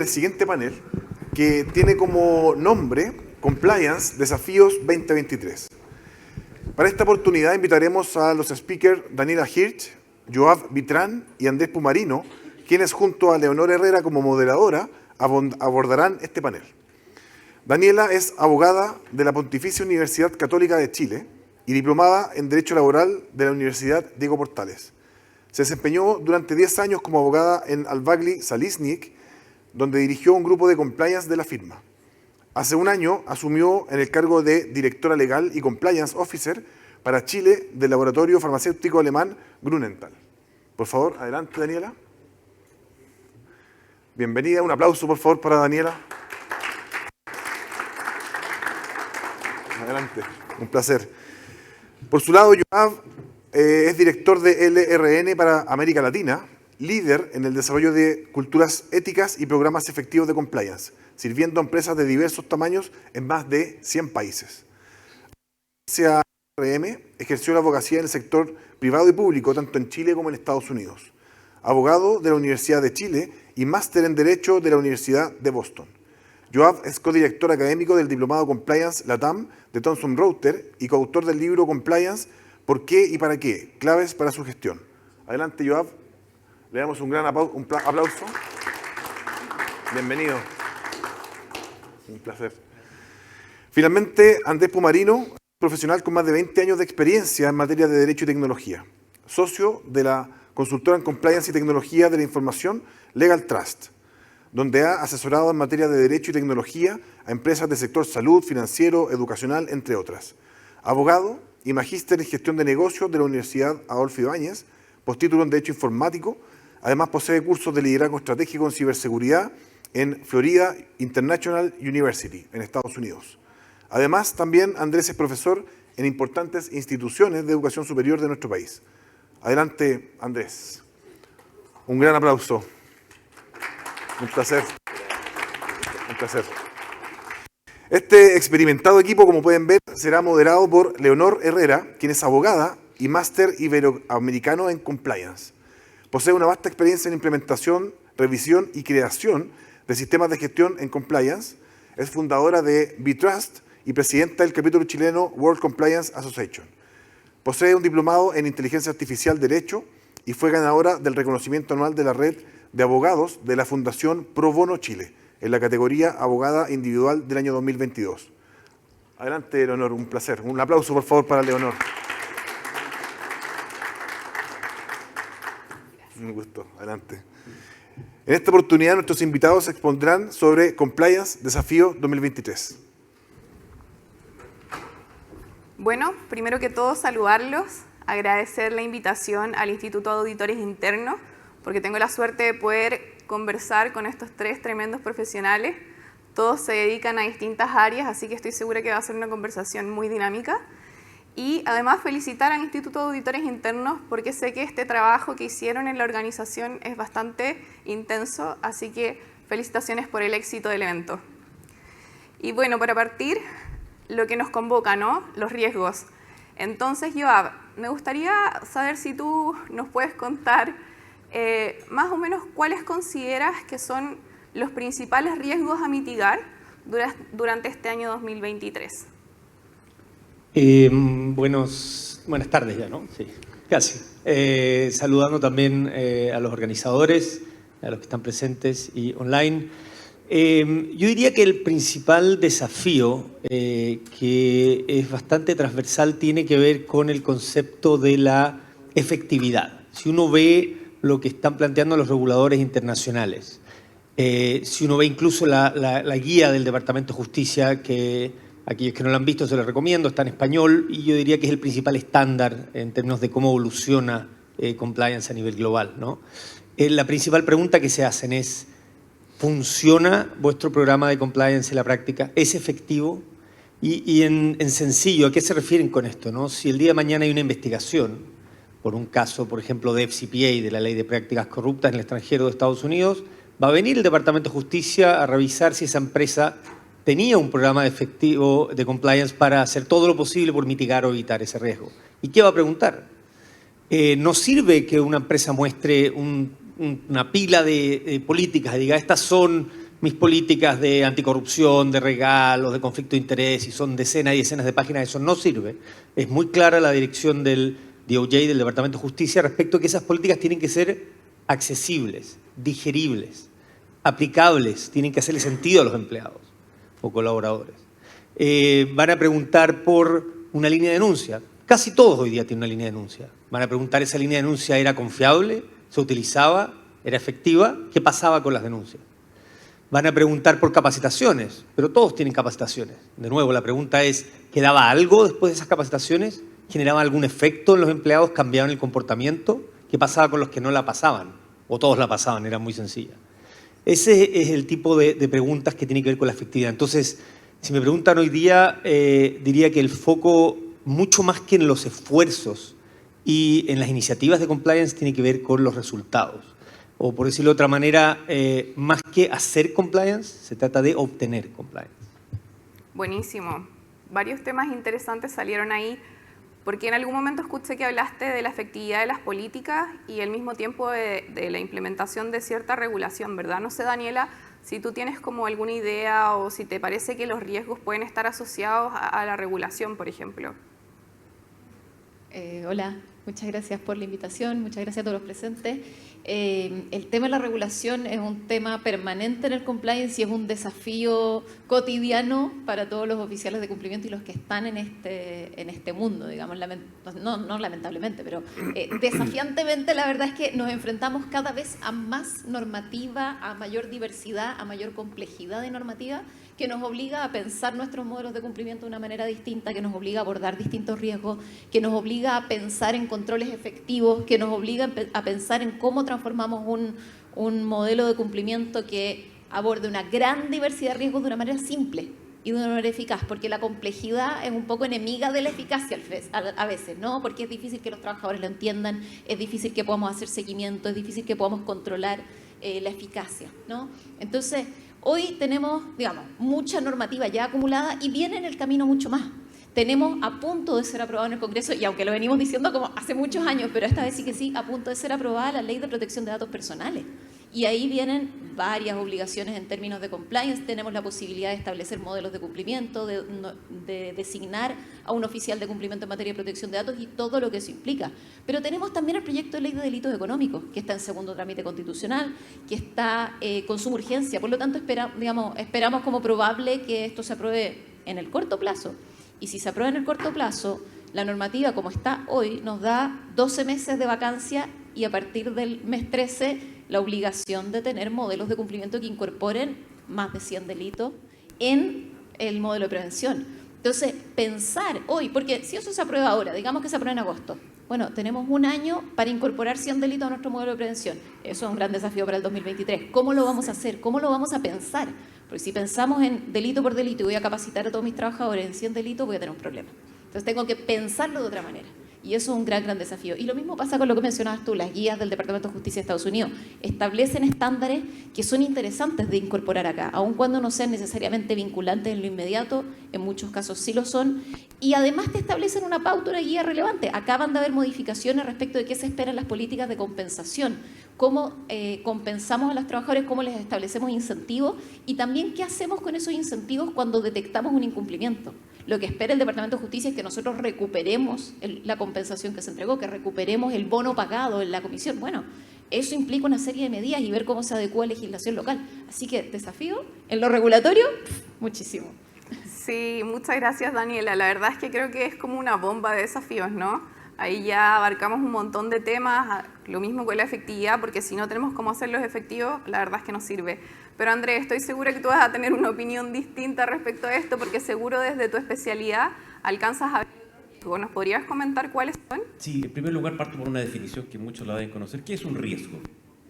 el siguiente panel, que tiene como nombre Compliance Desafíos 2023. Para esta oportunidad invitaremos a los speakers Daniela Hirsch, Yoav Vitrán y Andrés Pumarino, quienes junto a Leonor Herrera como moderadora abordarán este panel. Daniela es abogada de la Pontificia Universidad Católica de Chile y diplomada en Derecho Laboral de la Universidad Diego Portales. Se desempeñó durante 10 años como abogada en Albagli Salisnik, donde dirigió un grupo de compliance de la firma. Hace un año asumió en el cargo de directora legal y compliance officer para Chile del laboratorio farmacéutico alemán Grunenthal. Por favor, adelante, Daniela. Bienvenida, un aplauso por favor para Daniela. Adelante, un placer. Por su lado, Yoav es director de LRN para América Latina, líder en el desarrollo de culturas éticas y programas efectivos de compliance, sirviendo a empresas de diversos tamaños en más de 100 países. La LRM ejerció la abogacía en el sector privado y público, tanto en Chile como en Estados Unidos. Abogado de la Universidad de Chile y máster en Derecho de la Universidad de Boston. Yoav es codirector académico del Diplomado Compliance LATAM de Thomson Reuters y coautor del libro Compliance, ¿por qué y para qué? Claves para su gestión. Adelante, Yoav. Le damos un gran aplauso. Bienvenido. Un placer. Finalmente, Andrés Pumarino, profesional con más de 20 años de experiencia en materia de Derecho y Tecnología. Socio de la consultora en Compliance y Tecnología de la Información Legal Trust, donde ha asesorado en materia de Derecho y Tecnología a empresas del sector salud, financiero, educacional, entre otras. Abogado y magíster en Gestión de Negocios de la Universidad Adolfo Ibáñez, postítulo en Derecho Informático. Además posee cursos de liderazgo estratégico en ciberseguridad en Florida International University, en Estados Unidos. Además, también Andrés es profesor en importantes instituciones de educación superior de nuestro país. Adelante, Andrés. Un gran aplauso. Un placer. Un placer. Este experimentado equipo, como pueden ver, será moderado por Leonor Herrera, quien es abogada y máster iberoamericano en compliance. Posee una vasta experiencia en implementación, revisión y creación de sistemas de gestión en compliance. Es fundadora de BeTrust y presidenta del capítulo chileno World Compliance Association. Posee un diplomado en Inteligencia Artificial Derecho y fue ganadora del reconocimiento anual de la red de abogados de la Fundación Pro Bono Chile, en la categoría Abogada Individual del año 2022. Adelante, Leonor, un placer. Un aplauso, por favor, para Leonor. Un gusto, adelante. En esta oportunidad, nuestros invitados expondrán sobre Compliance Desafío 2023. Bueno, primero que todo, saludarlos, agradecer la invitación al Instituto de Auditores Internos, porque tengo la suerte de poder conversar con estos tres tremendos profesionales. Todos se dedican a distintas áreas, así que estoy segura que va a ser una conversación muy dinámica. Y además felicitar al Instituto de Auditores Internos porque sé que este trabajo que hicieron en la organización es bastante intenso, así que felicitaciones por el éxito del evento. Y bueno, para partir, lo que nos convoca, ¿no? Los riesgos. Entonces, Yoav, me gustaría saber si tú nos puedes contar más o menos cuáles consideras que son los principales riesgos a mitigar durante este año 2023. Buenas tardes ya, ¿no? Sí, casi. Saludando también a los organizadores, a los que están presentes y online. Yo diría que el principal desafío, que es bastante transversal, tiene que ver con el concepto de la efectividad. Si uno ve lo que están planteando los reguladores internacionales, si uno ve incluso la guía del Departamento de Justicia, que aquellos que no lo han visto se los recomiendo, está en español, y yo diría que es el principal estándar en términos de cómo evoluciona compliance a nivel global, ¿no? La principal pregunta que se hacen es: ¿funciona vuestro programa de compliance en la práctica? ¿Es efectivo? Y en sencillo, ¿a qué se refieren con esto, no? Si el día de mañana hay una investigación por un caso, por ejemplo, de FCPA, de la Ley de Prácticas Corruptas en el extranjero de Estados Unidos, va a venir el Departamento de Justicia a revisar si esa empresa tenía un programa efectivo de compliance para hacer todo lo posible por mitigar o evitar ese riesgo. ¿Y qué va a preguntar? No sirve que una empresa muestre una pila de políticas y diga, estas son mis políticas de anticorrupción, de regalos, de conflicto de interés, y son decenas y decenas de páginas, eso no sirve. Es muy clara la dirección del DOJ, del Departamento de Justicia, respecto a que esas políticas tienen que ser accesibles, digeribles, aplicables, tienen que hacerle sentido a los empleados o colaboradores. Van a preguntar por una línea de denuncia. Casi todos hoy día tienen una línea de denuncia. Van a preguntar, ¿esa línea de denuncia era confiable? ¿Se utilizaba? ¿Era efectiva? ¿Qué pasaba con las denuncias? Van a preguntar por capacitaciones, pero todos tienen capacitaciones. De nuevo, la pregunta es, ¿quedaba algo después de esas capacitaciones? ¿Generaba algún efecto en los empleados? ¿Cambiaban el comportamiento? ¿Qué pasaba con los que no la pasaban? O todos la pasaban, era muy sencilla. Ese es el tipo de preguntas que tiene que ver con la efectividad. Entonces, si me preguntan hoy día, diría que el foco, mucho más que en los esfuerzos y en las iniciativas de compliance, tiene que ver con los resultados. O por decirlo de otra manera, más que hacer compliance, se trata de obtener compliance. Buenísimo. Varios temas interesantes salieron ahí, porque en algún momento escuché que hablaste de la efectividad de las políticas y al mismo tiempo de la implementación de cierta regulación, ¿verdad? No sé, Daniela, si tú tienes como alguna idea o si te parece que los riesgos pueden estar asociados a la regulación, por ejemplo. Hola, muchas gracias por la invitación, muchas gracias a todos los presentes. El tema de la regulación es un tema permanente en el compliance y es un desafío cotidiano para todos los oficiales de cumplimiento y los que están en este mundo, digamos, no lamentablemente, pero desafiantemente la verdad es que nos enfrentamos cada vez a más normativa, a mayor diversidad, a mayor complejidad de normativa, que nos obliga a pensar nuestros modelos de cumplimiento de una manera distinta, que nos obliga a abordar distintos riesgos, que nos obliga a pensar en controles efectivos, que nos obliga a pensar en cómo transformamos un modelo de cumplimiento que aborde una gran diversidad de riesgos de una manera simple y de una manera eficaz, porque la complejidad es un poco enemiga de la eficacia a veces, ¿no? Porque es difícil que los trabajadores lo entiendan, es difícil que podamos hacer seguimiento, es difícil que podamos controlar la eficacia, ¿no? Entonces, hoy tenemos, digamos, mucha normativa ya acumulada y viene en el camino mucho más. Tenemos a punto de ser aprobado en el Congreso, y aunque lo venimos diciendo como hace muchos años, pero esta vez sí que sí, a punto de ser aprobada la Ley de Protección de Datos Personales. Y ahí vienen varias obligaciones en términos de compliance. Tenemos la posibilidad de establecer modelos de cumplimiento, de designar a un oficial de cumplimiento en materia de protección de datos y todo lo que eso implica. Pero tenemos también el proyecto de ley de delitos económicos, que está en segundo trámite constitucional, que está con suma urgencia. Por lo tanto, esperamos como probable que esto se apruebe en el corto plazo. Y si se aprueba en el corto plazo, la normativa como está hoy nos da 12 meses de vacancia y a partir del mes 13 la obligación de tener modelos de cumplimiento que incorporen más de 100 delitos en el modelo de prevención. Entonces, pensar hoy, porque si eso se aprueba ahora, digamos que se aprueba en agosto, bueno, tenemos un año para incorporar 100 delitos a nuestro modelo de prevención. Eso es un gran desafío para el 2023. ¿Cómo lo vamos a hacer? ¿Cómo lo vamos a pensar? Porque si pensamos en delito por delito y voy a capacitar a todos mis trabajadores en 100 delitos, voy a tener un problema. Entonces tengo que pensarlo de otra manera. Y eso es un gran desafío. Y lo mismo pasa con lo que mencionabas tú, las guías del Departamento de Justicia de Estados Unidos. Establecen estándares que son interesantes de incorporar acá, aun cuando no sean necesariamente vinculantes en lo inmediato, en muchos casos sí lo son. Y además te establecen una pauta, una guía relevante. Acaban de haber modificaciones respecto de qué se espera en las políticas de compensación, cómo compensamos a los trabajadores, cómo les establecemos incentivos y también qué hacemos con esos incentivos cuando detectamos un incumplimiento. Lo que espera el Departamento de Justicia es que nosotros recuperemos la compensación que se entregó, que recuperemos el bono pagado en la comisión. Bueno, eso implica una serie de medidas y ver cómo se adecua a la legislación local. Así que desafío en lo regulatorio, muchísimo. Sí, muchas gracias, Daniela. La verdad es que creo que es como una bomba de desafíos, ¿no? Ahí ya abarcamos un montón de temas, lo mismo con la efectividad, porque si no tenemos cómo hacerlos efectivos, la verdad es que no sirve. Pero Andrés, estoy segura que tú vas a tener una opinión distinta respecto a esto, porque seguro desde tu especialidad alcanzas a ver riesgos. ¿Nos podrías comentar cuáles son? Sí, en primer lugar parto por una definición que muchos la deben conocer. ¿Qué es un riesgo?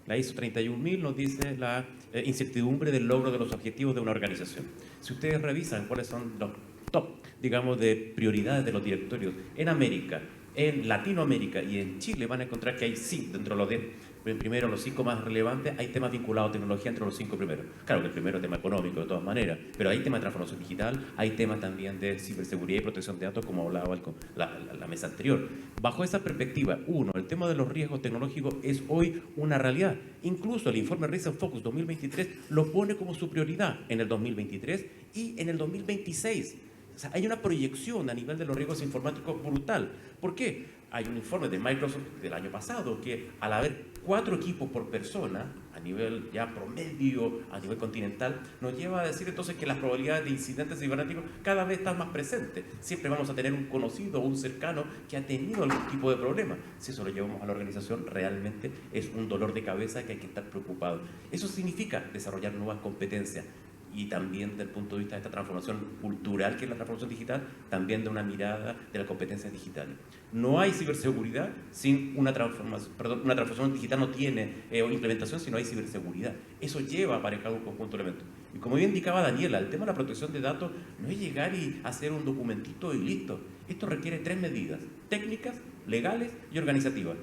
La ISO 31000 nos dice la incertidumbre del logro de los objetivos de una organización. Si ustedes revisan cuáles son los top, digamos, de prioridades de los directorios en América, en Latinoamérica y en Chile, van a encontrar que hay 5, dentro de los 10 primero los 5 más relevantes, hay temas vinculados a tecnología entre los 5 primeros. Claro que el primero es tema económico de todas maneras, pero hay temas de transformación digital, hay temas también de ciberseguridad y protección de datos, como hablaba la mesa anterior. Bajo esa perspectiva, el tema de los riesgos tecnológicos es hoy una realidad. Incluso el informe Risk and Focus 2023 lo pone como su prioridad en el 2023 y en el 2026. O sea, hay una proyección a nivel de los riesgos informáticos brutal. ¿Por qué? Hay un informe de Microsoft del año pasado que al haber 4 equipos por persona, a nivel ya promedio, a nivel continental, nos lleva a decir entonces que las probabilidades de incidentes cibernéticos cada vez están más presentes. Siempre vamos a tener un conocido o un cercano que ha tenido algún tipo de problema. Si eso lo llevamos a la organización, realmente es un dolor de cabeza que hay que estar preocupado. Eso significa desarrollar nuevas competencias. Y también desde el punto de vista de esta transformación cultural que es la transformación digital, también de una mirada de las competencias digitales. No hay ciberseguridad sin una transformación digital no tiene implementación si no hay ciberseguridad. Eso lleva aparejado un conjunto de elementos. Y como bien indicaba Daniela, el tema de la protección de datos no es llegar y hacer un documentito y listo. Esto requiere 3 medidas: técnicas, legales y organizativas.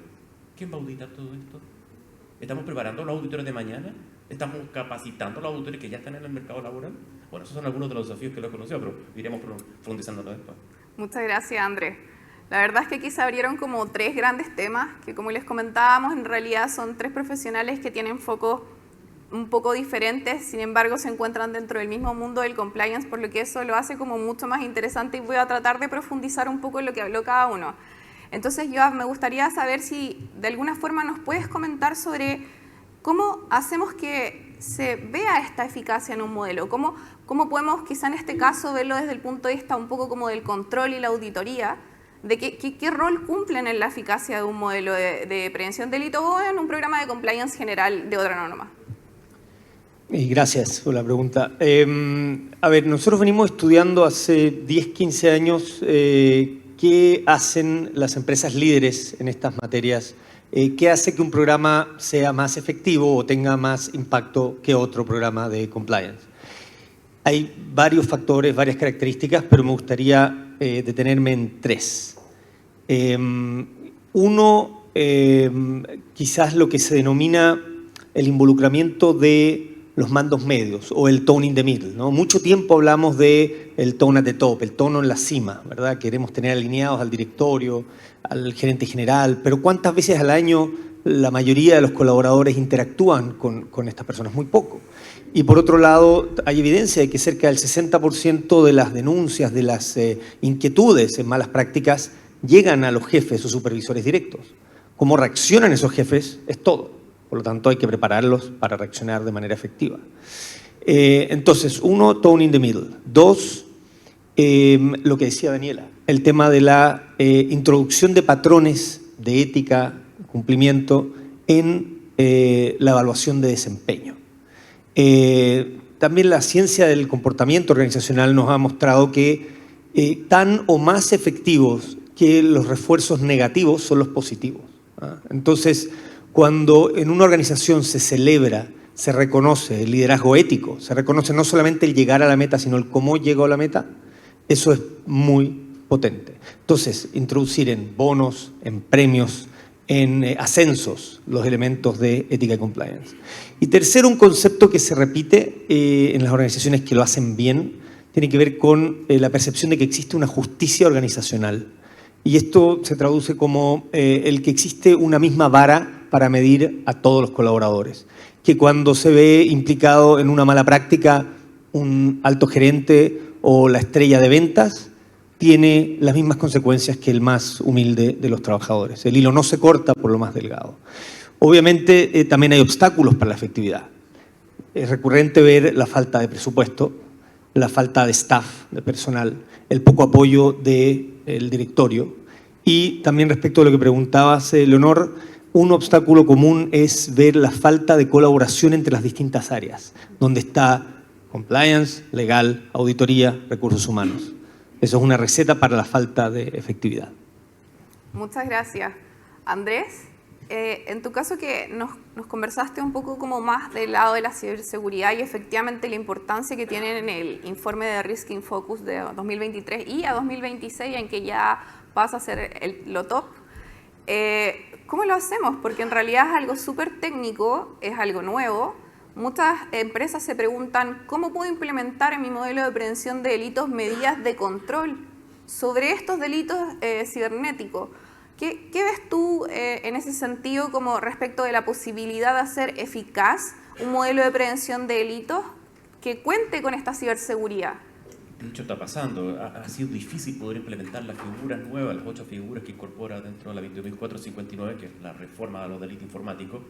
¿Quién va a auditar todo esto? ¿Estamos preparando a los auditores de mañana? ¿Estamos capacitando a los auditores que ya están en el mercado laboral? Bueno, esos son algunos de los desafíos que lo he conocido, pero iremos profundizándolo después. Muchas gracias, Andrés. La verdad es que aquí se abrieron como 3 grandes temas que, como les comentábamos, en realidad son 3 profesionales que tienen focos un poco diferentes, sin embargo se encuentran dentro del mismo mundo del compliance, por lo que eso lo hace como mucho más interesante y voy a tratar de profundizar un poco en lo que habló cada uno. Entonces, Joab, me gustaría saber si de alguna forma nos puedes comentar sobre cómo hacemos que se vea esta eficacia en un modelo, cómo podemos quizá en este caso verlo desde el punto de vista un poco como del control y la auditoría, de qué rol cumplen en la eficacia de un modelo de prevención de delito o en un programa de compliance general de otra norma. Y gracias por la pregunta. A ver, nosotros venimos estudiando hace 10, 15 años qué hacen las empresas líderes en estas materias, qué hace que un programa sea más efectivo o tenga más impacto que otro programa de compliance. Hay varios factores, varias características, pero me gustaría detenerme en 3. Uno, quizás lo que se denomina el involucramiento de los mandos medios o el tone in the middle, ¿no? Mucho tiempo hablamos de el tone at the top, el tono en la cima, ¿verdad? Queremos tener alineados al directorio, al gerente general, pero ¿cuántas veces al año la mayoría de los colaboradores interactúan con estas personas? Muy poco. Y por otro lado, hay evidencia de que cerca del 60% de las denuncias, de las inquietudes en malas prácticas, llegan a los jefes o supervisores directos. Cómo reaccionan esos jefes es todo. Por lo tanto, hay que prepararlos para reaccionar de manera efectiva. Entonces, 1, tone in the middle. 2, lo que decía Daniela, el tema de la introducción de patrones de ética, cumplimiento en la evaluación de desempeño. También la ciencia del comportamiento organizacional nos ha mostrado que tan o más efectivos que los refuerzos negativos son los positivos. Entonces, cuando en una organización se celebra, se reconoce el liderazgo ético, se reconoce no solamente el llegar a la meta, sino el cómo llegó a la meta, eso es muy potente. Entonces, introducir en bonos, en premios, en ascensos, los elementos de ética y compliance. Y tercero, un concepto que se repite en las organizaciones que lo hacen bien, tiene que ver con la percepción de que existe una justicia organizacional. Y esto se traduce como el que existe una misma vara para medir a todos los colaboradores. Que cuando se ve implicado en una mala práctica un alto gerente o la estrella de ventas, tiene las mismas consecuencias que el más humilde de los trabajadores. El hilo no se corta por lo más delgado. Obviamente también hay obstáculos para la efectividad. Es recurrente ver la falta de presupuesto, la falta de staff, de personal, el poco apoyo del directorio. Y también respecto a lo que preguntabas, Leonor, un obstáculo común es ver la falta de colaboración entre las distintas áreas, donde está compliance, legal, auditoría, recursos humanos. Eso es una receta para la falta de efectividad. Muchas gracias. Andrés, en tu caso que nos conversaste un poco como más del lado de la ciberseguridad y efectivamente la importancia que tienen en el informe de Risk in Focus de 2023 y a 2026 en que ya pasa a ser lo top. ¿cómo lo hacemos? Porque en realidad es algo súper técnico, es algo nuevo. Muchas empresas se preguntan, ¿cómo puedo implementar en mi modelo de prevención de delitos medidas de control sobre estos delitos cibernéticos? ¿Qué ves tú en ese sentido como respecto de la posibilidad de hacer eficaz un modelo de prevención de delitos que cuente con esta ciberseguridad? De hecho, está pasando. Ha sido difícil poder implementar las figuras nuevas, las 8 figuras que incorpora dentro de la 21.459, que es la reforma de los delitos informáticos,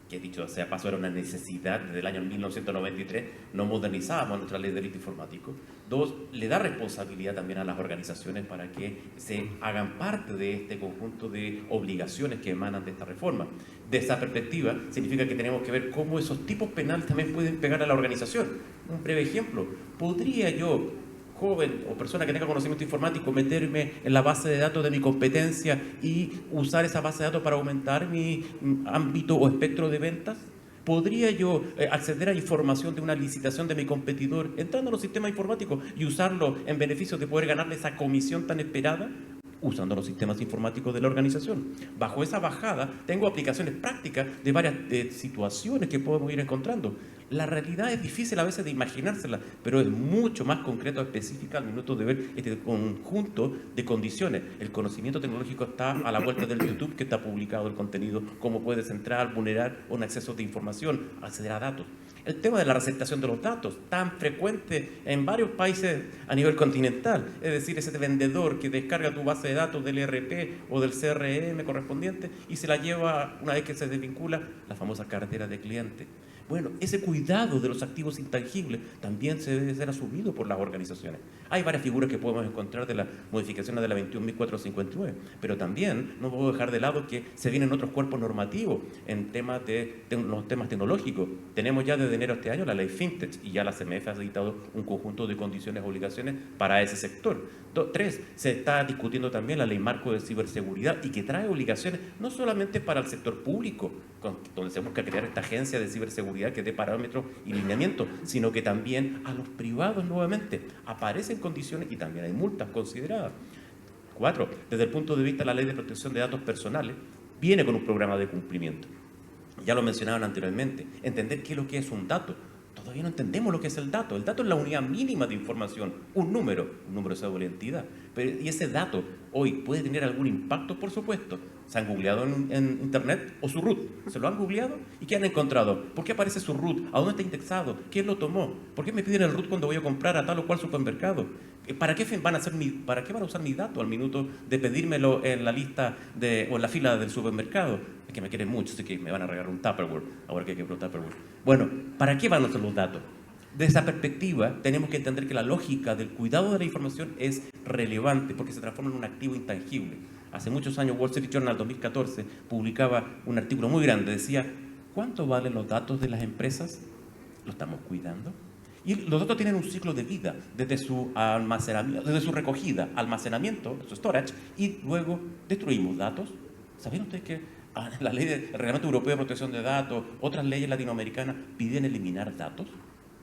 que dicho sea paso era una necesidad desde el año 1993, no modernizábamos nuestra ley de delito informático. 2, le da responsabilidad también a las organizaciones para que se hagan parte de este conjunto de obligaciones que emanan de esta reforma. De esa perspectiva, significa que tenemos que ver cómo esos tipos penales también pueden pegar a la organización. Un breve ejemplo, ¿podría yo, joven o persona que tenga conocimiento informático, meterme en la base de datos de mi competencia y usar esa base de datos para aumentar mi ámbito o espectro de ventas? ¿Podría yo acceder a información de una licitación de mi competidor entrando en los sistemas informáticos y usarlo en beneficio de poder ganarle esa comisión tan esperada? Usando los sistemas informáticos de la organización. Bajo esa bajada tengo aplicaciones prácticas de varias situaciones que podemos ir encontrando. La realidad es difícil a veces de imaginársela, pero es mucho más concreto, específica al minuto de ver este conjunto de condiciones. El conocimiento tecnológico está a la vuelta del YouTube, que está publicado el contenido, cómo puedes entrar, vulnerar un acceso de información, acceder a datos. El tema de la receptación de los datos, tan frecuente en varios países a nivel continental, es decir, ese vendedor que descarga tu base de datos del ERP o del CRM correspondiente y se la lleva, una vez que se desvincula, la famosa cartera de cliente. Bueno, ese cuidado de los activos intangibles también se debe ser asumido por las organizaciones. Hay varias figuras que podemos encontrar de las modificaciones de la 21.459, pero también no puedo dejar de lado que se vienen otros cuerpos normativos en temas los temas tecnológicos. Tenemos ya desde enero de este año la ley FinTech y ya la CMF ha dictado un conjunto de condiciones y obligaciones para ese sector. 3, se está discutiendo también la ley marco de ciberseguridad y que trae obligaciones no solamente para el sector público, donde se busca crear esta agencia de ciberseguridad que dé parámetros y lineamientos, sino que también a los privados nuevamente aparecen condiciones y también hay multas consideradas. 4, desde el punto de vista de la ley de protección de datos personales, viene con un programa de cumplimiento. Ya lo mencionaban anteriormente, entender qué es lo que es un dato. Todavía no entendemos lo que es el dato. El dato es la unidad mínima de información, un número de cédula de identidad. Y ese dato hoy puede tener algún impacto, por supuesto. ¿Se han googleado en internet? ¿O su root? ¿Se lo han googleado? ¿Y qué han encontrado? ¿Por qué aparece su root? ¿A dónde está indexado? ¿Quién lo tomó? ¿Por qué me piden el root cuando voy a comprar a tal o cual supermercado? ¿Para qué van a usar mi dato al minuto de pedírmelo en la lista o en la fila del supermercado? Es que me quieren mucho, así que me van a regalar un Tupperware, ahora que hay que comprar Tupperware. Bueno, ¿para qué van a usar los datos? De esa perspectiva, tenemos que entender que la lógica del cuidado de la información es relevante porque se transforma en un activo intangible. Hace muchos años, Wall Street Journal 2014 publicaba un artículo muy grande, decía, ¿cuánto valen los datos de las empresas? ¿Lo estamos cuidando? Y los datos tienen un ciclo de vida, desde su almacenamiento, desde su recogida, almacenamiento, su storage, y luego destruimos datos. ¿Sabían ustedes que la ley del Reglamento Europeo de Protección de Datos, otras leyes latinoamericanas piden eliminar datos?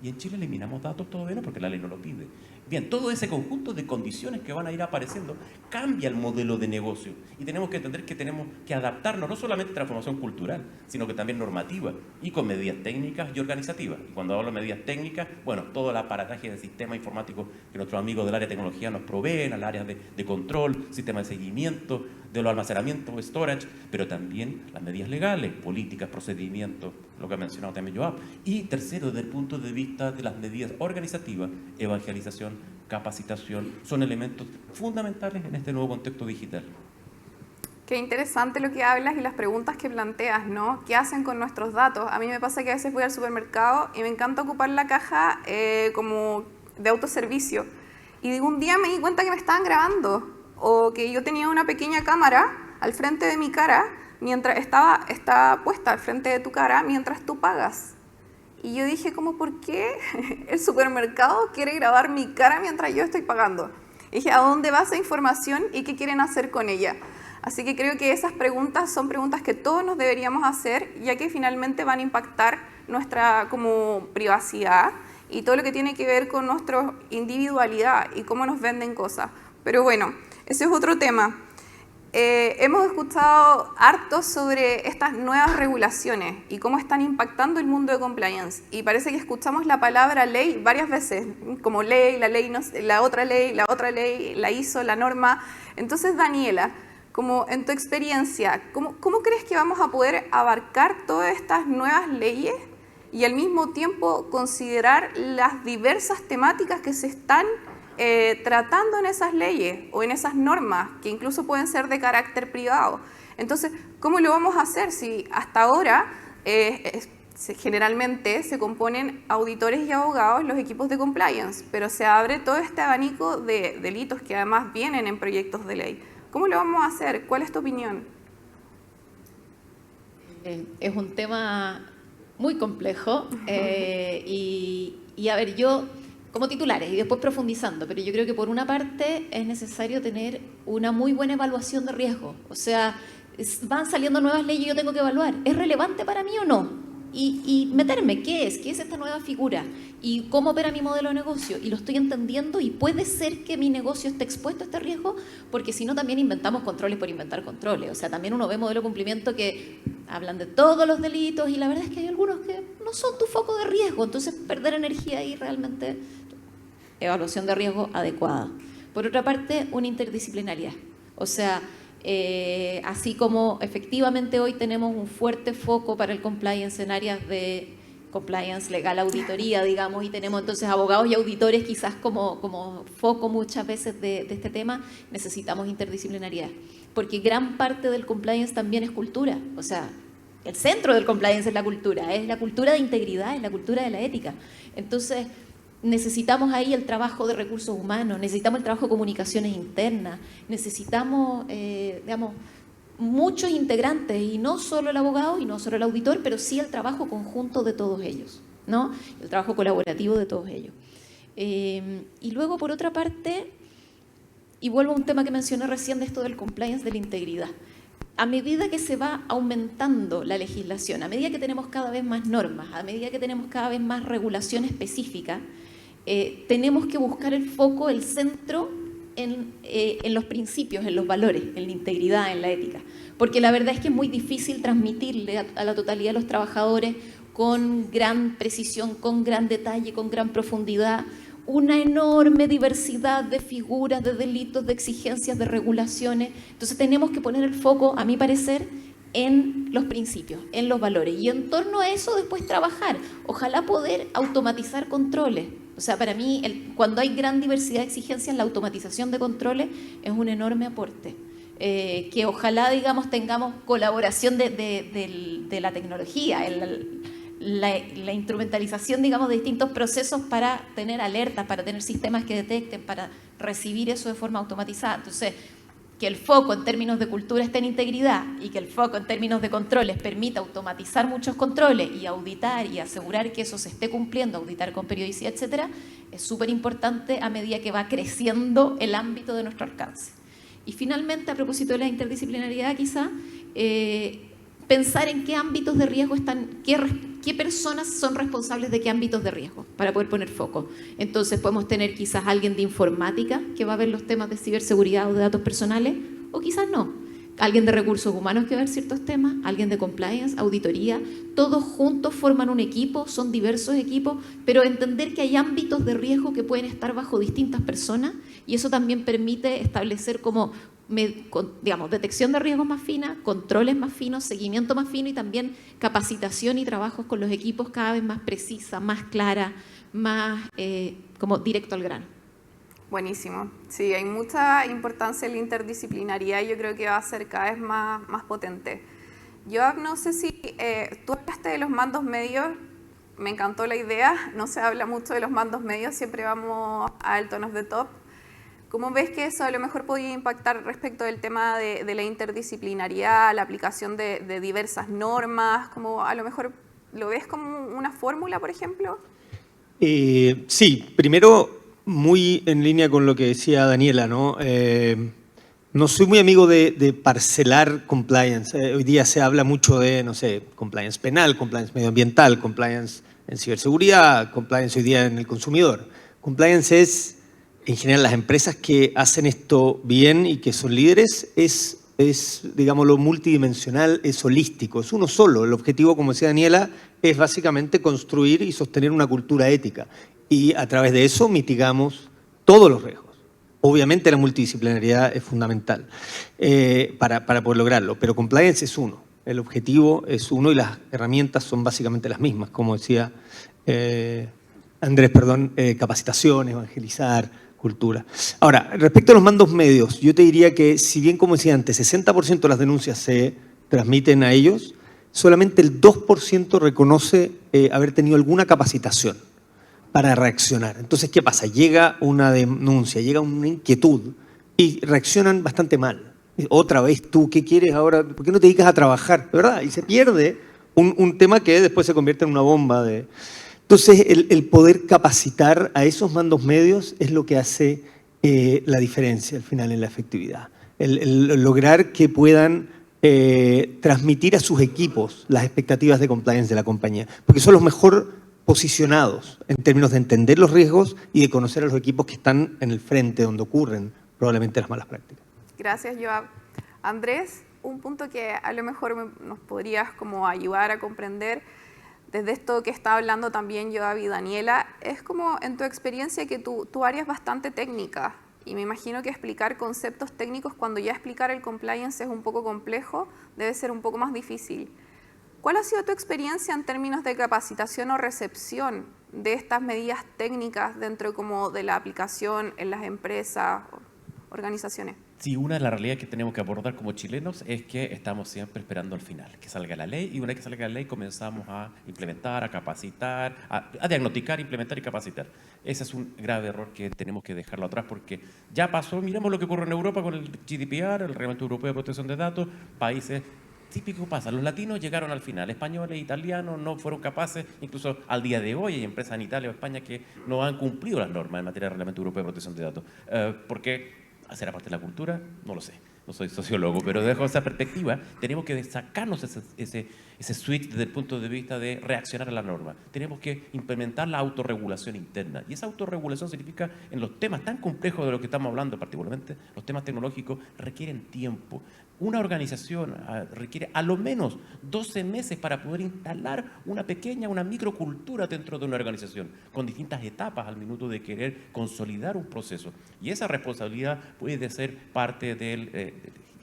Y en Chile eliminamos datos todavía no porque la ley no lo pide. Bien, todo ese conjunto de condiciones que van a ir apareciendo cambia el modelo de negocio y tenemos que entender que tenemos que adaptarnos no solamente a transformación cultural, sino que también normativa y con medidas técnicas y organizativas. Y cuando hablo de medidas técnicas, bueno, todo el aparataje de sistemas informáticos que nuestros amigos del área de tecnología nos proveen, al área de control, sistema de seguimiento, de los almacenamientos, storage, pero también las medidas legales, políticas, procedimientos, lo que ha mencionado también Joab. Y tercero, desde el punto de vista de las medidas organizativas, evangelización, capacitación, son elementos fundamentales en este nuevo contexto digital. Qué interesante lo que hablas y las preguntas que planteas, ¿no? ¿Qué hacen con nuestros datos? A mí me pasa que a veces voy al supermercado y me encanta ocupar la caja como de autoservicio. Y un día me di cuenta que me estaban grabando o que yo tenía una pequeña cámara al frente de mi cara mientras está puesta al frente de tu cara mientras tú pagas. Y yo dije, ¿por qué el supermercado quiere grabar mi cara mientras yo estoy pagando? Y dije, ¿a dónde va esa información y qué quieren hacer con ella? Así que creo que esas preguntas son preguntas que todos nos deberíamos hacer, ya que finalmente van a impactar nuestra como privacidad y todo lo que tiene que ver con nuestra individualidad y cómo nos venden cosas. Pero bueno, ese es otro tema. hemos escuchado harto sobre estas nuevas regulaciones y cómo están impactando el mundo de compliance. Y parece que escuchamos la palabra ley varias veces, como ley, la ley, la otra ley, la ISO, la norma. Entonces, Daniela, como en tu experiencia, ¿cómo crees que vamos a poder abarcar todas estas nuevas leyes y al mismo tiempo considerar las diversas temáticas que se están tratando en esas leyes o en esas normas, que incluso pueden ser de carácter privado? Entonces, ¿cómo lo vamos a hacer si hasta ahora generalmente se componen auditores y abogados los equipos de compliance, pero se abre todo este abanico de delitos que además vienen en proyectos de ley? ¿Cómo lo vamos a hacer? ¿Cuál es tu opinión? Es un tema muy complejo y a ver, yo como titulares y después profundizando, pero yo creo que por una parte es necesario tener una muy buena evaluación de riesgo. O sea, van saliendo nuevas leyes y yo tengo que evaluar, ¿es relevante para mí o no? Y meterme, ¿qué es esta nueva figura? ¿Y cómo opera mi modelo de negocio? Y lo estoy entendiendo y puede ser que mi negocio esté expuesto a este riesgo, porque si no también inventamos controles por inventar controles. O sea, también uno ve modelo de cumplimiento que hablan de todos los delitos y la verdad es que hay algunos que no son tu foco de riesgo, entonces perder energía ahí realmente, evaluación de riesgo adecuada. Por otra parte, una interdisciplinariedad. O sea, así como efectivamente hoy tenemos un fuerte foco para el compliance en áreas de compliance legal, auditoría, digamos, y tenemos entonces abogados y auditores quizás como foco muchas veces de este tema, necesitamos interdisciplinariedad. Porque gran parte del compliance también es cultura. O sea, el centro del compliance es la cultura de integridad, es la cultura de la ética. Entonces, necesitamos ahí el trabajo de recursos humanos, necesitamos el trabajo de comunicaciones internas, necesitamos, digamos, muchos integrantes, y no solo el abogado y no solo el auditor, pero sí el trabajo conjunto de todos ellos, ¿no? El trabajo colaborativo de todos ellos. Y luego, por otra parte, y vuelvo a un tema que mencioné recién de esto del compliance, de la integridad. A medida que se va aumentando la legislación, a medida que tenemos cada vez más normas, a medida que tenemos cada vez más regulación específica, tenemos que buscar el foco, el centro en los principios, en los valores, en la integridad, en la ética. Porque la verdad es que es muy difícil transmitirle a la totalidad de los trabajadores con gran precisión, con gran detalle, con gran profundidad, una enorme diversidad de figuras, de delitos, de exigencias, de regulaciones. Entonces tenemos que poner el foco, a mi parecer, en los principios, en los valores. Y en torno a eso después trabajar. Ojalá poder automatizar controles. O sea, para mí, cuando hay gran diversidad de exigencias, la automatización de controles es un enorme aporte. Que ojalá, digamos, tengamos colaboración de la tecnología, la instrumentalización, digamos, de distintos procesos para tener alertas, para tener sistemas que detecten, para recibir eso de forma automatizada. Entonces, que el foco en términos de cultura esté en integridad y que el foco en términos de controles permita automatizar muchos controles y auditar y asegurar que eso se esté cumpliendo, auditar con periodicidad, etcétera, es súper importante a medida que va creciendo el ámbito de nuestro alcance. Y finalmente, a propósito de la interdisciplinariedad, quizá, pensar en qué ámbitos de riesgo están, qué personas son responsables de qué ámbitos de riesgo, para poder poner foco. Entonces podemos tener quizás alguien de informática que va a ver los temas de ciberseguridad o de datos personales, o quizás no. Alguien de recursos humanos que va a ver ciertos temas, alguien de compliance, auditoría, todos juntos forman un equipo, son diversos equipos, pero entender que hay ámbitos de riesgo que pueden estar bajo distintas personas, y eso también permite establecer como, digamos, detección de riesgos más fina, controles más finos, seguimiento más fino y también capacitación y trabajos con los equipos cada vez más precisa, más clara, más como directo al grano. Buenísimo. Sí, hay mucha importancia en la interdisciplinaridad y yo creo que va a ser cada vez más potente. Yo no sé si tú hablaste de los mandos medios, me encantó la idea, no se habla mucho de los mandos medios, siempre vamos al tone of the top. ¿Cómo ves que eso a lo mejor podría impactar respecto del tema de la interdisciplinariedad, la aplicación de diversas normas? ¿Cómo a lo mejor lo ves como una fórmula, por ejemplo? Sí, primero muy en línea con lo que decía Daniela, ¿no? No soy muy amigo de parcelar compliance. Hoy día se habla mucho de, no sé, compliance penal, compliance medioambiental, compliance en ciberseguridad, compliance hoy día en el consumidor. Compliance es, en general, las empresas que hacen esto bien y que son líderes, es digámoslo, multidimensional, es holístico, es uno solo. El objetivo, como decía Daniela, es básicamente construir y sostener una cultura ética. Y a través de eso mitigamos todos los riesgos. Obviamente la multidisciplinariedad es fundamental para poder lograrlo, pero compliance es uno. El objetivo es uno y las herramientas son básicamente las mismas, como decía Andrés, capacitación, evangelizar, cultura. Ahora, respecto a los mandos medios, yo te diría que si bien, como decía antes, 60% de las denuncias se transmiten a ellos, solamente el 2% reconoce haber tenido alguna capacitación para reaccionar. Entonces, ¿qué pasa? Llega una denuncia, llega una inquietud y reaccionan bastante mal. Otra vez tú, ¿qué quieres ahora? ¿Por qué no te dedicas a trabajar? ¿Verdad? Y se pierde un tema que después se convierte en una bomba de... Entonces, el poder capacitar a esos mandos medios es lo que hace la diferencia al final en la efectividad. El lograr que puedan transmitir a sus equipos las expectativas de compliance de la compañía, porque son los mejor posicionados en términos de entender los riesgos y de conocer a los equipos que están en el frente donde ocurren probablemente las malas prácticas. Gracias, Joab. Andrés, un punto que a lo mejor nos podrías como ayudar a comprender desde esto que está hablando también Joab y Daniela, es como en tu experiencia que tu área es bastante técnica y me imagino que explicar conceptos técnicos cuando ya explicar el compliance es un poco complejo, debe ser un poco más difícil. ¿Cuál ha sido tu experiencia en términos de capacitación o recepción de estas medidas técnicas dentro como de la aplicación en las empresas, organizaciones? Sí, una de las realidades que tenemos que abordar como chilenos es que estamos siempre esperando al final, que salga la ley, y una vez que salga la ley comenzamos a implementar, a capacitar, a diagnosticar, implementar y capacitar. Ese es un grave error que tenemos que dejarlo atrás porque ya pasó, miremos lo que ocurre en Europa con el GDPR, el Reglamento Europeo de Protección de Datos, países... Típico pasa, los latinos llegaron al final, españoles, italianos no fueron capaces, incluso al día de hoy hay empresas en Italia o España que no han cumplido las normas en materia de Reglamento Europeo de Protección de Datos. ¿Por qué? ¿Será parte de la cultura? No lo sé, no soy sociólogo, pero dejo esa perspectiva, tenemos que sacarnos ese switch desde el punto de vista de reaccionar a la norma. Tenemos que implementar la autorregulación interna, y esa autorregulación significa, en los temas tan complejos de los que estamos hablando, particularmente los temas tecnológicos, requieren tiempo. Una organización requiere a lo menos 12 meses para poder instalar una microcultura dentro de una organización, con distintas etapas al minuto de querer consolidar un proceso. Y esa responsabilidad puede ser parte del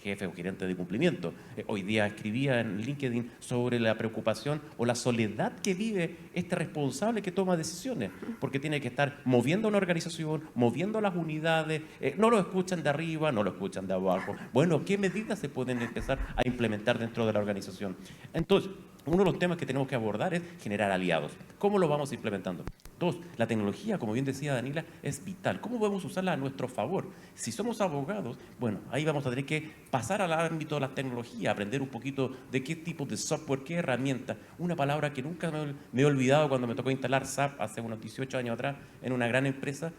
jefe o gerente de cumplimiento. Hoy día escribía en LinkedIn sobre la preocupación o la soledad que vive este responsable que toma decisiones, porque tiene que estar moviendo una organización, moviendo las unidades, no lo escuchan de arriba, no lo escuchan de abajo. Bueno, ¿qué medidas se pueden empezar a implementar dentro de la organización? Entonces, uno de los temas que tenemos que abordar es generar aliados. ¿Cómo lo vamos implementando? Dos, la tecnología, como bien decía Daniela, es vital. ¿Cómo podemos usarla a nuestro favor? Si somos abogados, bueno, ahí vamos a tener que pasar al ámbito de la tecnología, aprender un poquito de qué tipo de software, qué herramienta. Una palabra que nunca me he olvidado cuando me tocó instalar SAP hace unos 18 años atrás en una gran empresa: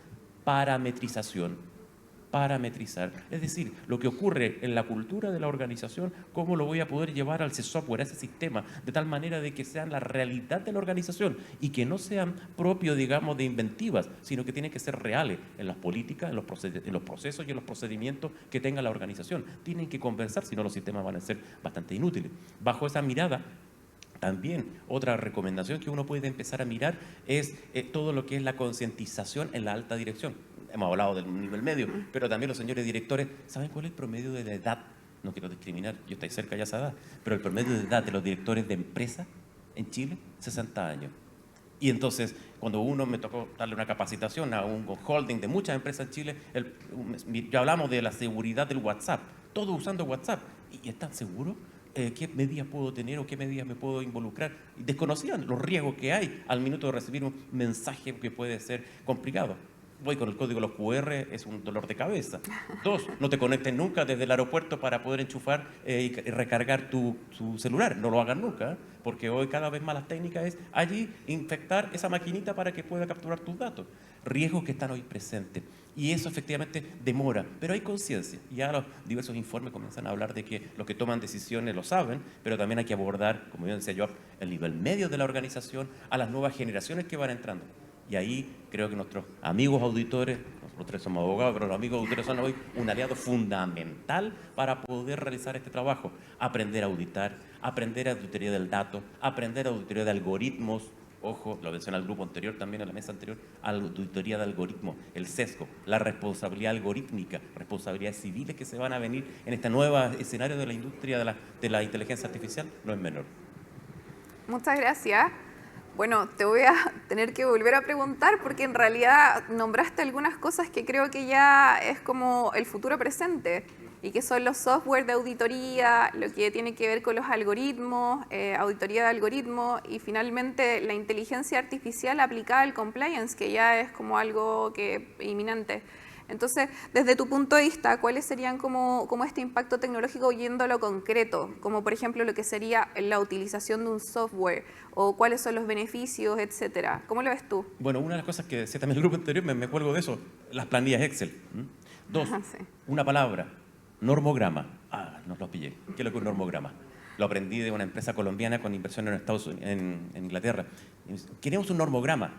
parametrización. Parametrizar, es decir, lo que ocurre en la cultura de la organización, cómo lo voy a poder llevar a ese software, a ese sistema, de tal manera de que sean la realidad de la organización y que no sean propios, digamos, de inventivas, sino que tienen que ser reales en las políticas, en los procesos y en los procedimientos que tenga la organización. Tienen que conversar, si no los sistemas van a ser bastante inútiles. Bajo esa mirada, también otra recomendación que uno puede empezar a mirar es todo lo que es la concientización en la alta dirección. Hemos hablado del nivel medio, pero también los señores directores, ¿saben cuál es el promedio de la edad? No quiero discriminar, yo estoy cerca ya de esa edad, pero el promedio de edad de los directores de empresa en Chile, 60 años. Y entonces, cuando uno me tocó darle una capacitación a un holding de muchas empresas en Chile, ya hablamos de la seguridad del WhatsApp, todos usando WhatsApp. ¿Y están seguros? ¿Qué medidas puedo tener o qué medidas me puedo involucrar? Y desconocían los riesgos que hay al minuto de recibir un mensaje que puede ser complicado. Voy con el código de los QR, es un dolor de cabeza. Dos, no te conectes nunca desde el aeropuerto para poder enchufar y recargar tu celular. No lo hagan nunca, porque hoy cada vez más las técnicas es allí infectar esa maquinita para que pueda capturar tus datos. Riesgos que están hoy presentes. Y eso efectivamente demora, pero hay conciencia. Ya los diversos informes comienzan a hablar de que los que toman decisiones lo saben, pero también hay que abordar, como yo decía yo, el nivel medio de la organización, a las nuevas generaciones que van entrando. Y ahí creo que nuestros amigos auditores, los tres somos abogados, pero los amigos auditores son hoy un aliado fundamental para poder realizar este trabajo. Aprender a auditar, aprender auditoría del dato, aprender auditoría de algoritmos. Ojo, lo mencioné al grupo anterior, también en la mesa anterior, auditoría de algoritmos, el sesgo, la responsabilidad algorítmica, responsabilidades civiles que se van a venir en este nuevo escenario de la industria de la inteligencia artificial, no es menor. Muchas gracias. Bueno, te voy a tener que volver a preguntar porque en realidad nombraste algunas cosas que creo que ya es como el futuro presente y que son los software de auditoría, lo que tiene que ver con los algoritmos, auditoría de algoritmos y finalmente la inteligencia artificial aplicada al compliance, que ya es como algo que inminente. Entonces, desde tu punto de vista, ¿cuáles serían como este impacto tecnológico yendo a lo concreto? Como por ejemplo lo que sería la utilización de un software o cuáles son los beneficios, etcétera. ¿Cómo lo ves tú? Bueno, una de las cosas que decía también el grupo anterior, me cuelgo de eso, las planillas Excel. Dos, Sí. una palabra, normograma. No lo pillé. ¿Qué es lo que es un normograma? Lo aprendí de una empresa colombiana con inversión en Estados Unidos, en Inglaterra. Queremos un normograma.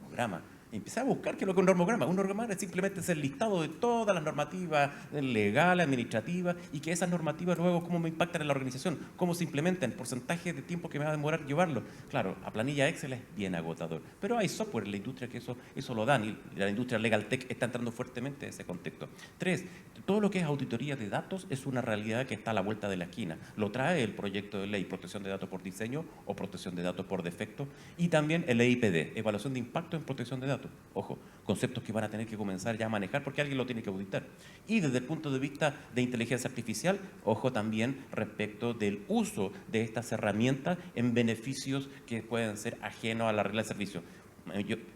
Normograma. Y empecé a buscar qué es lo que es un normograma. Un normograma es simplemente el listado de todas las normativas legales, administrativas, y que esas normativas luego cómo me impactan en la organización, cómo se implementan, el porcentaje de tiempo que me va a demorar llevarlo. Claro, a planilla Excel es bien agotador, pero hay software en la industria que eso lo dan, y la industria Legal Tech está entrando fuertemente en ese contexto. Tres, todo lo que es auditoría de datos es una realidad que está a la vuelta de la esquina. Lo trae el proyecto de ley Protección de Datos por Diseño o Protección de Datos por Defecto, y también el EIPD, Evaluación de Impacto en Protección de Datos. Ojo, conceptos que van a tener que comenzar ya a manejar porque alguien lo tiene que auditar. Y desde el punto de vista de inteligencia artificial, ojo también respecto del uso de estas herramientas en beneficios que pueden ser ajenos a la regla de servicio.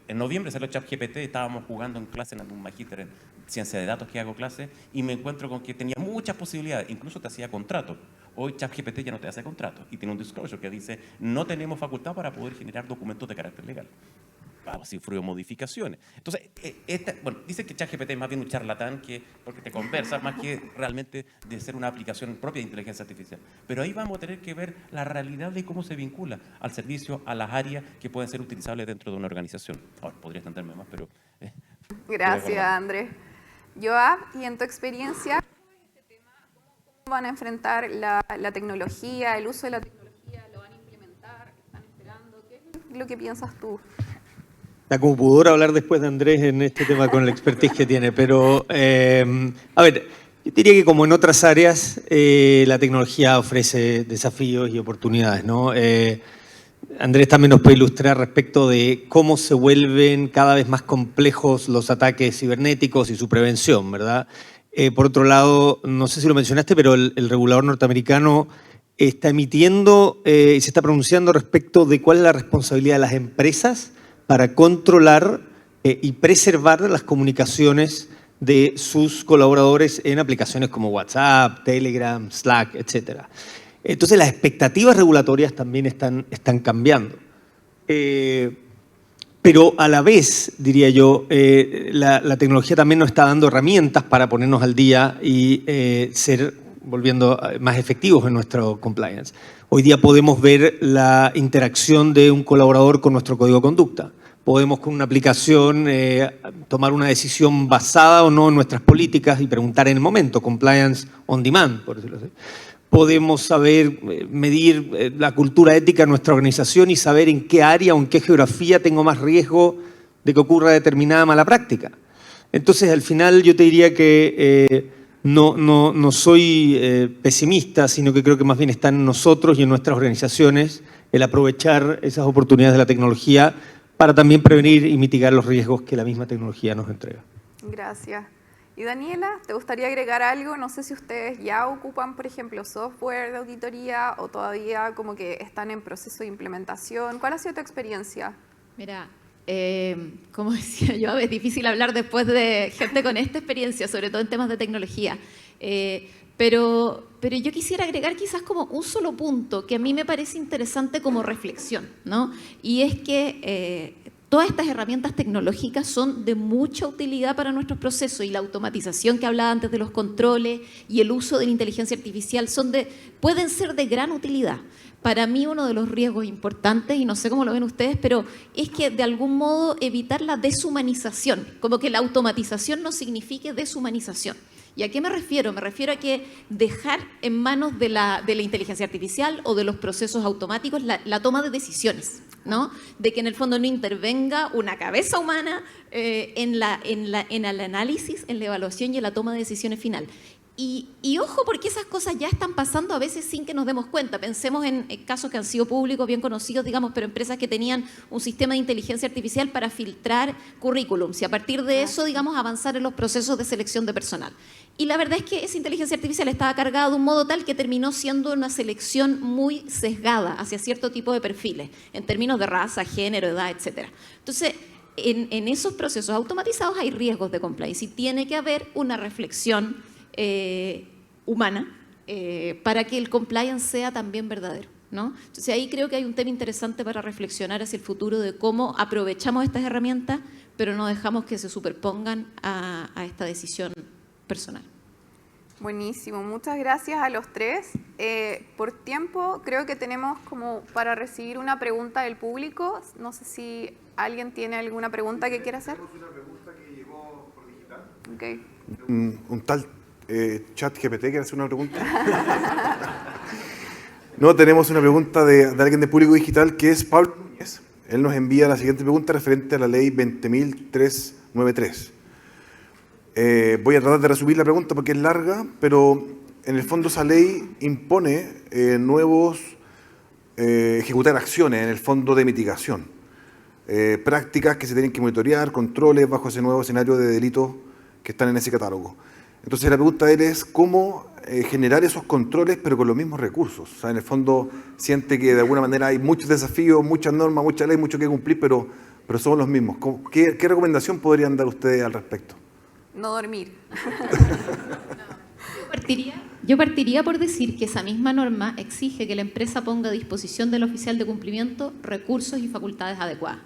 En noviembre salió ChatGPT, estábamos jugando en clase en un magíster en ciencia de datos que hago clase y me encuentro con que tenía muchas posibilidades, incluso te hacía contrato. Hoy ChatGPT ya no te hace contrato y tiene un disclosure que dice no tenemos facultad para poder generar documentos de carácter legal. Vamos, si fue modificaciones. Entonces, dicen que ChatGPT es más bien un charlatán porque te conversa más que realmente de ser una aplicación propia de inteligencia artificial. Pero ahí vamos a tener que ver la realidad de cómo se vincula al servicio, a las áreas que pueden ser utilizables dentro de una organización. Ahora, podría extenderme más, pero... Gracias, Andrés. Joab, y en tu experiencia, ¿cómo van a enfrentar la tecnología, el uso de la tecnología? ¿Lo van a implementar? ¿Están esperando? ¿Qué es lo que piensas tú? Está como pudor hablar después de Andrés en este tema con la expertise que tiene, pero a ver, yo diría que como en otras áreas, la tecnología ofrece desafíos y oportunidades, ¿no? Andrés también nos puede ilustrar respecto de cómo se vuelven cada vez más complejos los ataques cibernéticos y su prevención, ¿verdad? Por otro lado, no sé si lo mencionaste, pero el regulador norteamericano está emitiendo y se está pronunciando respecto de cuál es la responsabilidad de las empresas para controlar y preservar las comunicaciones de sus colaboradores en aplicaciones como WhatsApp, Telegram, Slack, etc. Entonces las expectativas regulatorias también están cambiando. Pero a la vez, diría yo, la tecnología también nos está dando herramientas para ponernos al día y ser, volviendo más efectivos en nuestro compliance. Hoy día podemos ver la interacción de un colaborador con nuestro código de conducta. Podemos con una aplicación tomar una decisión basada o no en nuestras políticas y preguntar en el momento, compliance on demand, por decirlo así. Podemos saber medir la cultura ética de nuestra organización y saber en qué área o en qué geografía tengo más riesgo de que ocurra determinada mala práctica. Entonces, al final yo te diría que no soy pesimista, sino que creo que más bien está en nosotros y en nuestras organizaciones el aprovechar esas oportunidades de la tecnología para también prevenir y mitigar los riesgos que la misma tecnología nos entrega. Gracias. Y Daniela, ¿te gustaría agregar algo? No sé si ustedes ya ocupan, por ejemplo, software de auditoría o todavía como que están en proceso de implementación. ¿Cuál ha sido tu experiencia? Mira, como decía yo, es difícil hablar después de gente con esta experiencia, sobre todo en temas de tecnología. Pero yo quisiera agregar quizás como un solo punto que a mí me parece interesante como reflexión, ¿no? Y es que todas estas herramientas tecnológicas son de mucha utilidad para nuestros procesos y la automatización que hablaba antes de los controles y el uso de la inteligencia artificial pueden ser de gran utilidad. para mí uno de los riesgos importantes, y no sé cómo lo ven ustedes, pero es que de algún modo evitar la deshumanización, como que la automatización no signifique deshumanización. ¿Y a qué me refiero? Me refiero a que dejar en manos de la inteligencia artificial o de los procesos automáticos la toma de decisiones, ¿no? De que en el fondo no intervenga una cabeza humana en el análisis, en la evaluación y en la toma de decisiones final. Y ojo, porque esas cosas ya están pasando a veces sin que nos demos cuenta. Pensemos en casos que han sido públicos, bien conocidos, digamos, pero empresas que tenían un sistema de inteligencia artificial para filtrar currículums y a partir de eso, digamos, avanzar en los procesos de selección de personal. Y la verdad es que esa inteligencia artificial estaba cargada de un modo tal que terminó siendo una selección muy sesgada hacia cierto tipo de perfiles, en términos de raza, género, edad, etc. Entonces, en esos procesos automatizados hay riesgos de compliance y tiene que haber una reflexión humana para que el compliance sea también verdadero, ¿no? Entonces ahí creo que hay un tema interesante para reflexionar hacia el futuro de cómo aprovechamos estas herramientas, pero no dejamos que se superpongan a esta decisión personal. Buenísimo, muchas gracias a los tres. Por tiempo creo que tenemos como para recibir una pregunta del público. No sé si alguien tiene alguna pregunta que quiera hacer. Tenemos una pregunta que llegó por digital. Okay. Un tal ChatGPT quiere hacer una pregunta. No, tenemos una pregunta de alguien de Público Digital que es Pablo Núñez. Él nos envía la siguiente pregunta referente a la ley 20.393. Voy a tratar de resumir la pregunta porque es larga, pero en el fondo esa ley impone ejecutar acciones en el fondo de mitigación, prácticas que se tienen que monitorear, controles bajo ese nuevo escenario de delitos que están en ese catálogo. Entonces la pregunta de él es cómo generar esos controles pero con los mismos recursos. O sea, en el fondo siente que de alguna manera hay muchos desafíos, muchas normas, muchas leyes, mucho que cumplir, pero somos los mismos. ¿Qué recomendación podrían dar ustedes al respecto? No dormir. Yo partiría por decir que esa misma norma exige que la empresa ponga a disposición del oficial de cumplimiento recursos y facultades adecuadas.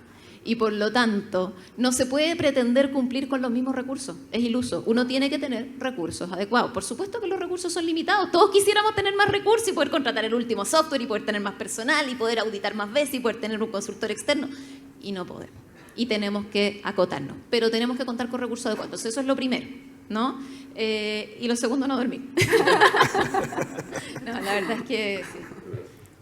Y por lo tanto, no se puede pretender cumplir con los mismos recursos. Es iluso. Uno tiene que tener recursos adecuados. Por supuesto que los recursos son limitados. Todos quisiéramos tener más recursos y poder contratar el último software y poder tener más personal y poder auditar más veces y poder tener un consultor externo. Y no podemos. Y tenemos que acotarnos. Pero tenemos que contar con recursos adecuados. Entonces, eso es lo primero, ¿no? Y lo segundo, no dormir. No, la verdad es que sí.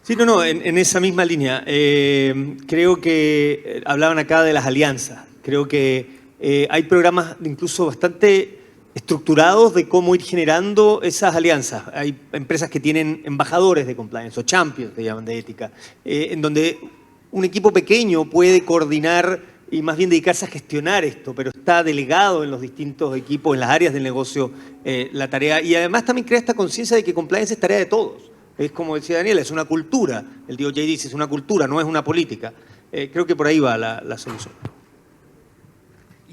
Sí, no, en esa misma línea. Creo que hablaban acá de las alianzas. Creo que hay programas incluso bastante estructurados de cómo ir generando esas alianzas. Hay empresas que tienen embajadores de compliance o champions, se llaman, de ética, en donde un equipo pequeño puede coordinar y más bien dedicarse a gestionar esto, pero está delegado en los distintos equipos, en las áreas del negocio, la tarea. Y además también crea esta conciencia de que compliance es tarea de todos. Es como decía Daniela, es una cultura. El DOJ dice, es una cultura, no es una política. Creo que por ahí va la solución.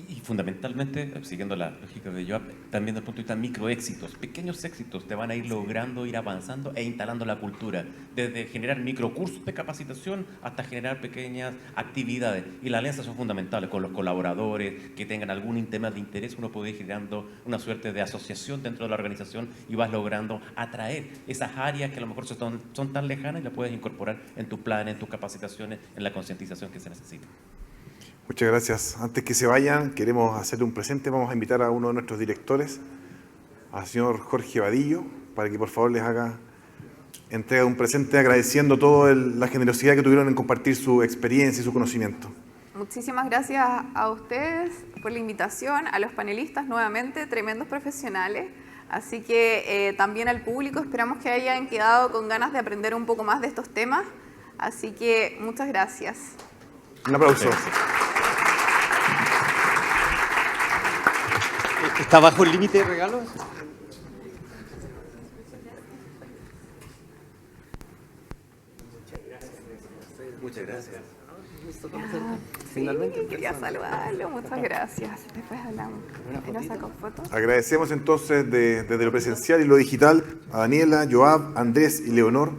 Y fundamentalmente, siguiendo la lógica de Joab, también desde el punto de vista de microéxitos, pequeños éxitos te van a ir logrando, ir avanzando e instalando la cultura, desde generar microcursos de capacitación hasta generar pequeñas actividades. Y las alianzas son fundamentales con los colaboradores, que tengan algún tema de interés, uno puede ir generando una suerte de asociación dentro de la organización y vas logrando atraer esas áreas que a lo mejor son tan lejanas y las puedes incorporar en tu plan, en tus capacitaciones, en la concientización que se necesita. Muchas gracias. Antes que se vayan, queremos hacerle un presente. Vamos a invitar a uno de nuestros directores, al señor Jorge Vadillo, para que por favor les haga entrega de un presente agradeciendo toda la generosidad que tuvieron en compartir su experiencia y su conocimiento. Muchísimas gracias a ustedes por la invitación, a los panelistas nuevamente, tremendos profesionales. Así que también al público esperamos que hayan quedado con ganas de aprender un poco más de estos temas. Así que muchas gracias. Un aplauso. ¿Está bajo el límite de regalos? Muchas gracias. Sí, quería saludarlo. Muchas gracias. Después hablamos. ¿Nos sacó fotos? Agradecemos entonces desde lo presencial y lo digital a Daniela, Joab, Andrés y Leonor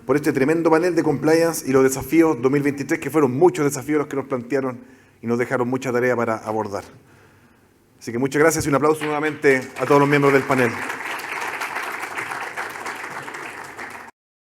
por este tremendo panel de compliance y los desafíos 2023, que fueron muchos desafíos los que nos plantearon y nos dejaron mucha tarea para abordar. Así que muchas gracias y un aplauso nuevamente a todos los miembros del panel.